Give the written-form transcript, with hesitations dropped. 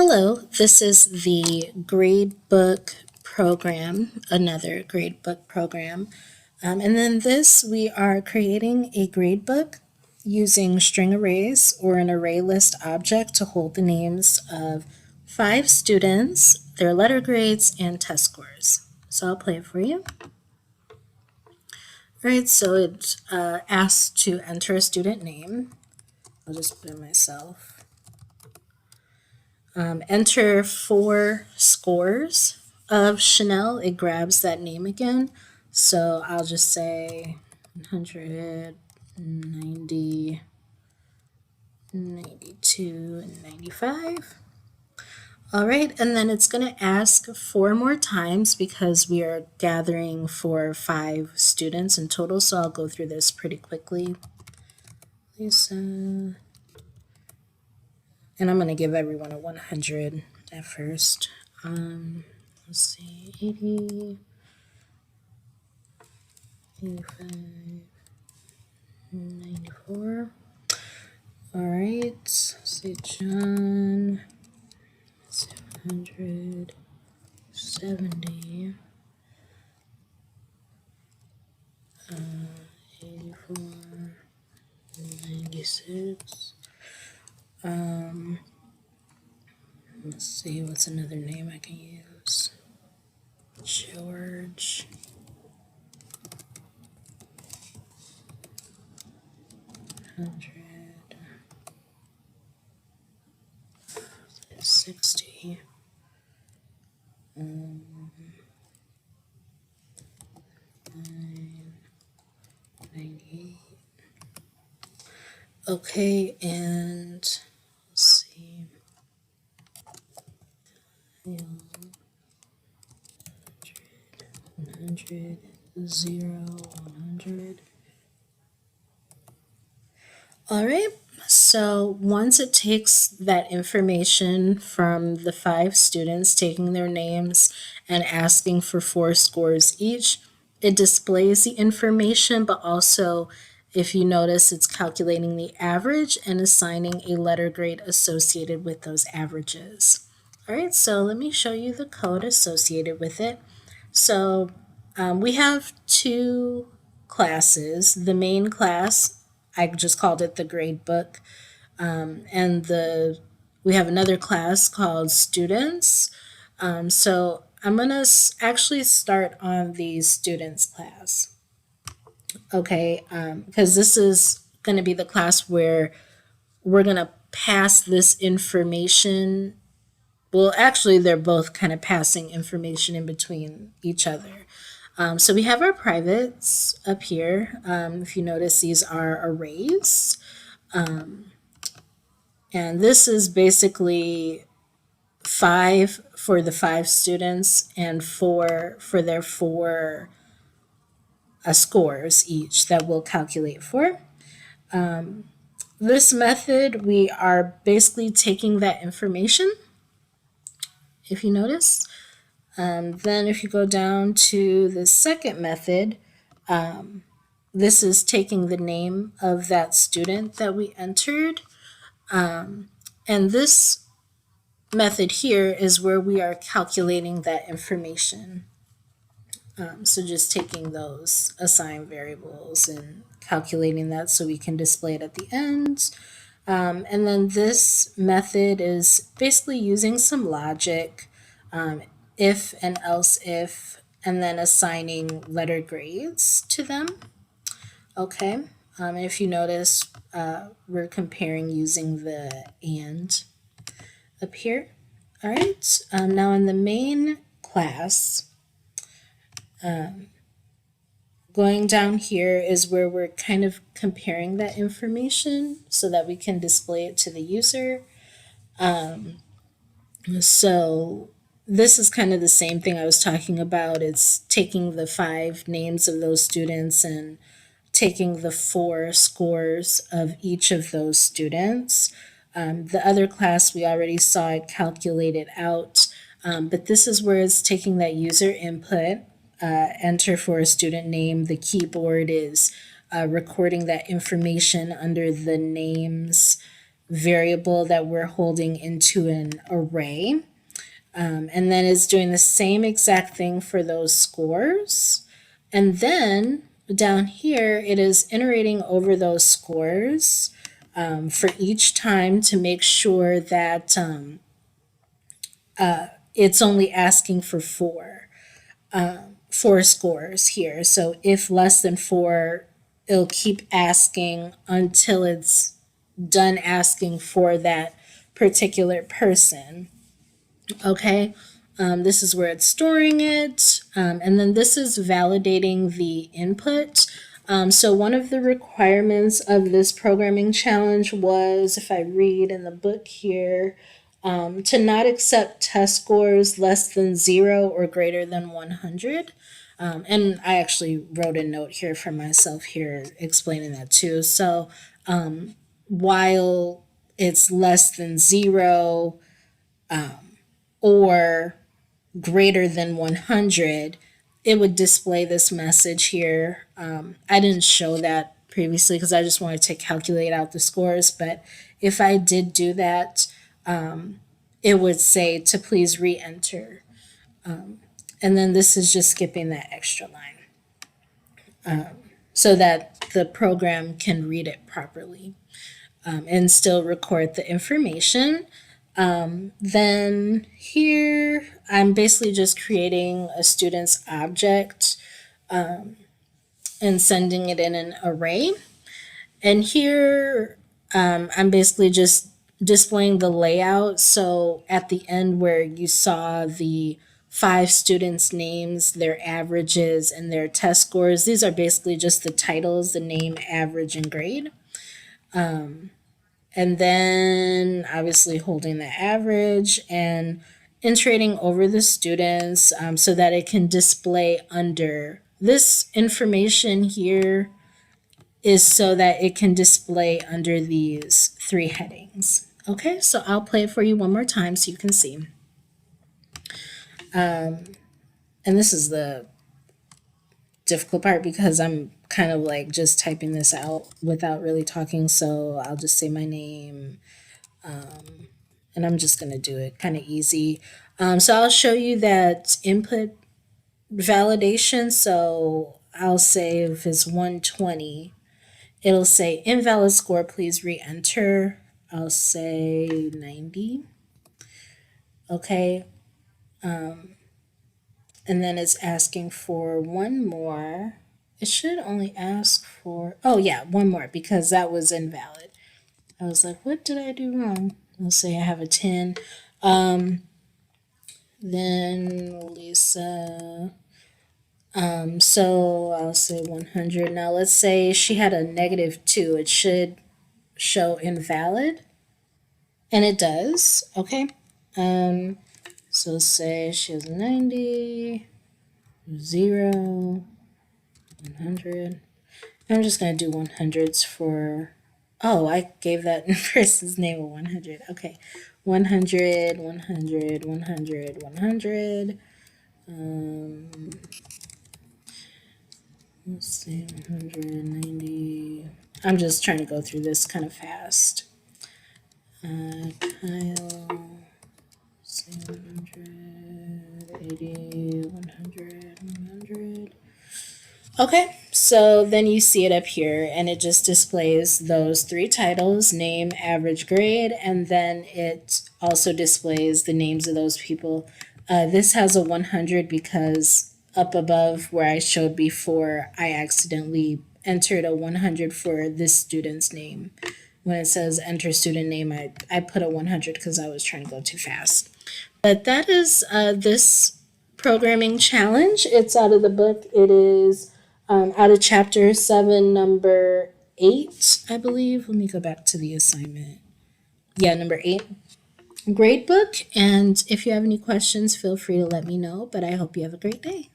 Hello, this is the gradebook program, another gradebook program. And then this, we are creating a gradebook using string arrays or an ArrayList object to hold the names of 5 students, their letter grades, and test scores. So I'll play it for you. All right, so it asks to enter a student name. I'll just put it myself. Enter 4 scores of Chanel. It grabs that name again. So I'll just say 100, 90, 92, and 95. All right, and then it's going to ask 4 more times because we are gathering for 5 students in total. So I'll go through this pretty quickly. Lisa. And I'm going to give everyone a 100 at first. Let's see, 80, 85, 94. All right, say John, 700, 70, 84, 96. Let's see, what's another name I can use? George. 100. 60. 98. Okay, and let's see. 100, 0, 100. All right, so once it takes that information from the 5 students, taking their names and asking for 4 scores each, it displays the information, but also, if you notice, it's calculating the average and assigning a letter grade associated with those averages. All right, so let me show you the code associated with it. So we have 2 classes. The main class, I just called it the grade book, and we have another class called students. So I'm going to actually start on the students class. Okay, because this is going to be the class where we're going to pass this information. Well, actually, they're both kind of passing information in between each other. So we have our privates up here. If you notice, these are arrays. And this is basically 5 for the 5 students and 4 for their 4 scores each that we'll calculate for. This method, we are basically taking that information, if you notice. Then if you go down to the second method, this is taking the name of that student that we entered. And this method here is where we are calculating that information. So just taking those assigned variables and calculating that so we can display it at the end. And then this method is basically using some logic, if and else if, and then assigning letter grades to them. Okay, if you notice, we're comparing using the and up here. All right, now in the main class, going down here is where we're kind of comparing that information so that we can display it to the user. So this is kind of the same thing I was talking about. It's taking the 5 names of those students and taking the 4 scores of each of those students. The other class, we already saw it calculated out, but this is where it's taking that user input, enter for a student name. The keyboard is recording that information under the names variable that we're holding into an array. And then it's doing the same exact thing for those scores. And then down here, it is iterating over those scores for each time to make sure that it's only asking for four scores here. So if less than four, it'll keep asking until it's done asking for that particular person. Okay, this is where it's storing it. And then this is validating the input. So one of the requirements of this programming challenge was, if I read in the book here, to not accept test scores less than 0 or greater than 100. And I actually wrote a note here for myself here explaining that too. So while it's less than 0 or greater than 100, it would display this message here. I didn't show that previously because I just wanted to calculate out the scores, but if I did do that, it would say to please re-enter. And then this is just skipping that extra line so that the program can read it properly and still record the information. Then here, I'm basically just creating a student's object and sending it in an array. And here, I'm basically just displaying the layout. So at the end where you saw the 5 students' names, their averages, and their test scores, these are basically just the titles, the name, average, and grade. And then obviously holding the average and iterating over the students so that it can display under. This information here is so that it can display under these 3 headings. Okay, so I'll play it for you one more time so you can see. And this is the difficult part because I'm kind of like just typing this out without really talking, so I'll just say my name, and I'm just going to do it kind of easy. So I'll show you that input validation. So I'll say if it's 120, it'll say invalid score, please re-enter. I'll say 90. Okay. And then it's asking for one more. It should only ask for, oh yeah, one more because that was invalid. I was like, what did I do wrong? I'll say I have a 10. Then Lisa, so I'll say 100. Now let's say she had a -2. It should show invalid. And it does, okay? So say she has 90, 0, 100. I'm just going to do 100s for, oh, I gave that person's name a 100. Okay, 100, 100, 100, 100. Let's see, 190. I'm just trying to go through this kind of fast. Kyle, 180, 100, 100. Okay, so then you see it up here and it just displays those 3 titles, name, average, grade, and then it also displays the names of those people. This has a 100 because up above where I showed before, I accidentally entered a 100 for this student's name. When it says enter student name, I put a 100 because I was trying to go too fast. But that is this programming challenge. It's out of the book. It is out of chapter 7, number 8, I believe. Let me go back to the assignment. Yeah, number 8. Great book. And if you have any questions, feel free to let me know. But I hope you have a great day.